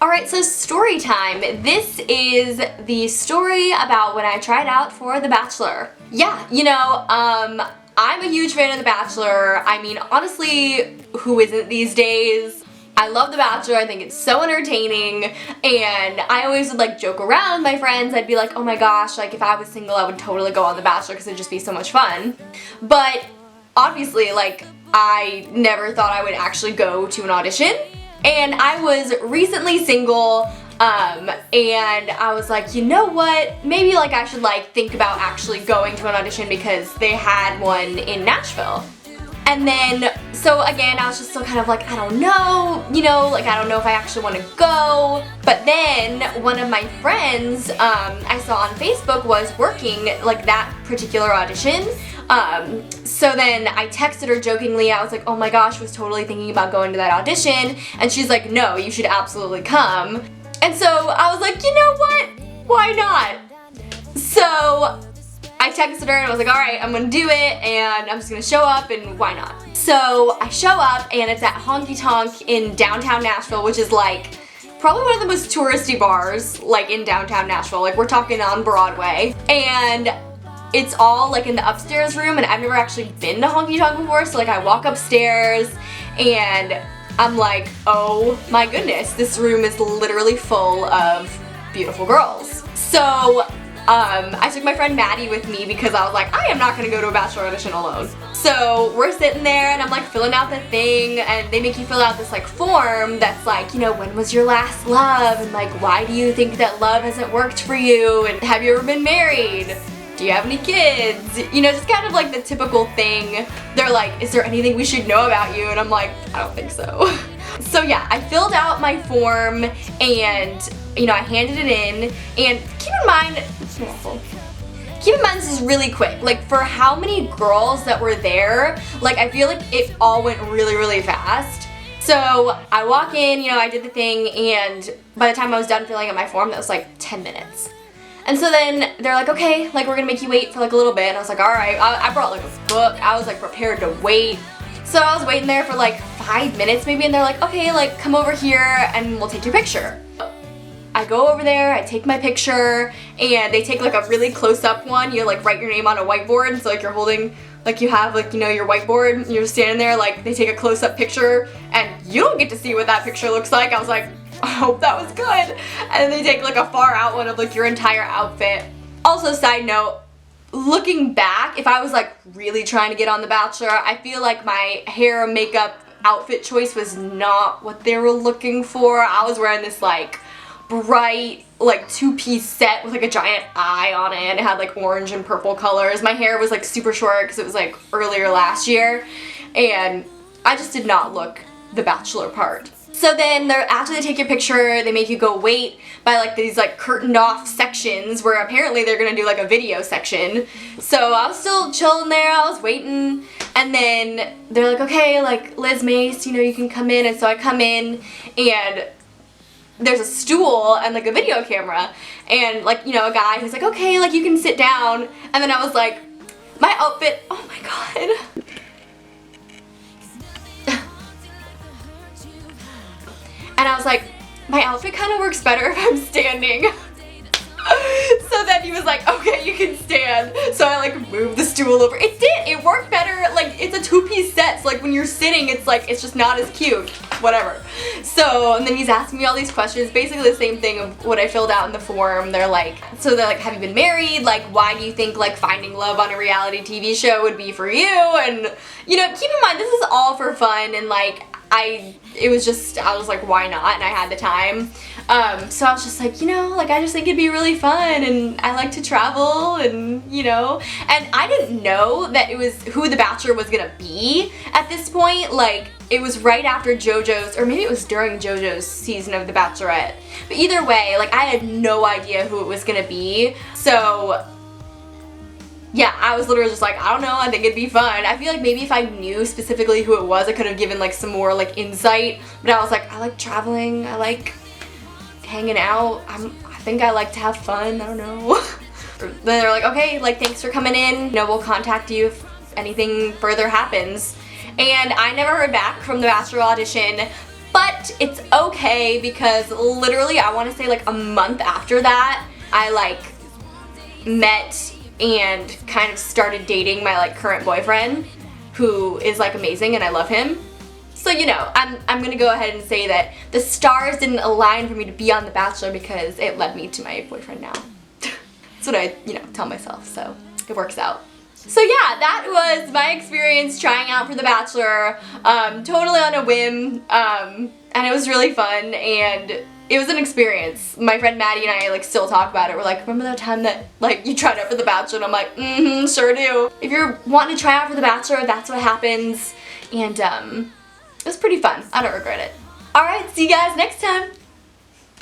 Alright, so story time. This is the story about when I tried out for The Bachelor. Yeah, I'm a huge fan of The Bachelor. I mean, honestly, who isn't these days? I love The Bachelor, I think it's so entertaining, and I always would like joke around with my friends. I'd be like, oh my gosh, like if I was single I would totally go on The Bachelor because it'd just be so much fun. But obviously, like, I never thought I would actually go to an audition. And I was recently single, and I was like, you know what, maybe like I should like think about actually going to an audition because they had one in Nashville. And then, so again, I was just still kind of like, I don't know, like I don't know if I actually want to go. But then one of my friends I saw on Facebook was working like that particular audition. So then I texted her jokingly. I was like, oh my gosh, was totally thinking about going to that audition. And she's like, no, you should absolutely come. And so I was like, you know what? Why not? So I texted her and I was like, alright, I'm gonna do it and I'm just gonna show up and why not? So I show up and it's at Honky Tonk in downtown Nashville, which is like probably one of the most touristy bars like in downtown Nashville. Like we're talking on Broadway. And it's all like in the upstairs room and I've never actually been to Honky Tonk before, so like I walk upstairs and I'm like, oh my goodness, this room is literally full of beautiful girls. So I took my friend Maddie with me because I was like, I am not gonna go to a Bachelor audition alone. So we're sitting there and I'm like filling out the thing and they make you fill out this like form that's like, when was your last love and like why do you think that love hasn't worked for you and have you ever been married? Do you have any kids? Just kind of like the typical thing. They're like, is there anything we should know about you? And I'm like, I don't think so. So yeah, I filled out my form and, I handed it in. And keep in mind, this is really quick. Like for how many girls that were there, like I feel like it all went really, really fast. So I walk in, I did the thing, and by the time I was done filling out my form, that was like 10 minutes. And so then they're like, okay, like we're gonna make you wait for like a little bit. And I was like, all right. I brought like a book. I was like prepared to wait. So I was waiting there for like 5 minutes maybe, and they're like, okay, like come over here and we'll take your picture. I go over there, I take my picture, and they take like a really close-up one. You like write your name on a whiteboard, so like you're holding, like you have like, your whiteboard, and you're standing there, like they take a close-up picture, and you don't get to see what that picture looks like. I was like, I hope that was good. And then they take like a far out one of like your entire outfit. Also, side note, looking back, if I was like really trying to get on The Bachelor, I feel like my hair, makeup, outfit choice was not what they were looking for. I was wearing this like bright like two-piece set with like a giant eye on it, and it had like orange and purple colors. My hair was like super short because it was like earlier last year, and I just did not look the Bachelor part. So then after they take your picture, they make you go wait by like these like curtained off sections where apparently they're gonna do like a video section. So I was still chilling there, I was waiting, and then they're like, okay, like Liz Mace, you can come in. And so I come in and there's a stool and like a video camera and like, a guy who's like, okay, like you can sit down. And then I was like, my outfit, oh my god. And I was like, my outfit kind of works better if I'm standing. So then he was like, okay, you can stand. So I like moved the stool over. It did, it worked better. Like it's a two-piece set, so like when you're sitting, it's like, it's just not as cute, whatever. So, and then he's asking me all these questions, basically the same thing of what I filled out in the form. They're like, have you been married? Like, why do you think like finding love on a reality TV show would be for you? And, keep in mind, this is all for fun, and like, I was like, why not? And I had the time. So I was just like, I just think it'd be really fun, and I like to travel, and, and I didn't know that it was who The Bachelor was gonna be at this point. Like, it was right after JoJo's, or maybe it was during JoJo's season of The Bachelorette. But either way, like, I had no idea who it was gonna be. So yeah, I was literally just like, I don't know, I think it'd be fun. I feel like maybe if I knew specifically who it was, I could have given like some more like insight. But I was like, I like traveling, I like hanging out, I think I like to have fun, I don't know. Then they're like, okay, like thanks for coming in, we'll contact you if anything further happens. And I never heard back from the Bachelor audition. But it's okay because literally I want to say like a month after that, I like met and kind of started dating my like current boyfriend, who is like amazing and I love him. So you know, I'm gonna go ahead and say that the stars didn't align for me to be on The Bachelor because it led me to my boyfriend now. That's what I, you know, tell myself, so it works out. So yeah, that was my experience trying out for The Bachelor, totally on a whim, and it was really fun, and it was an experience. My friend Maddie and I like still talk about it. We're like, remember that time that like you tried out for The Bachelor? And I'm like, sure do. If you're wanting to try out for The Bachelor, that's what happens, and it was pretty fun. I don't regret it. Alright, see you guys next time.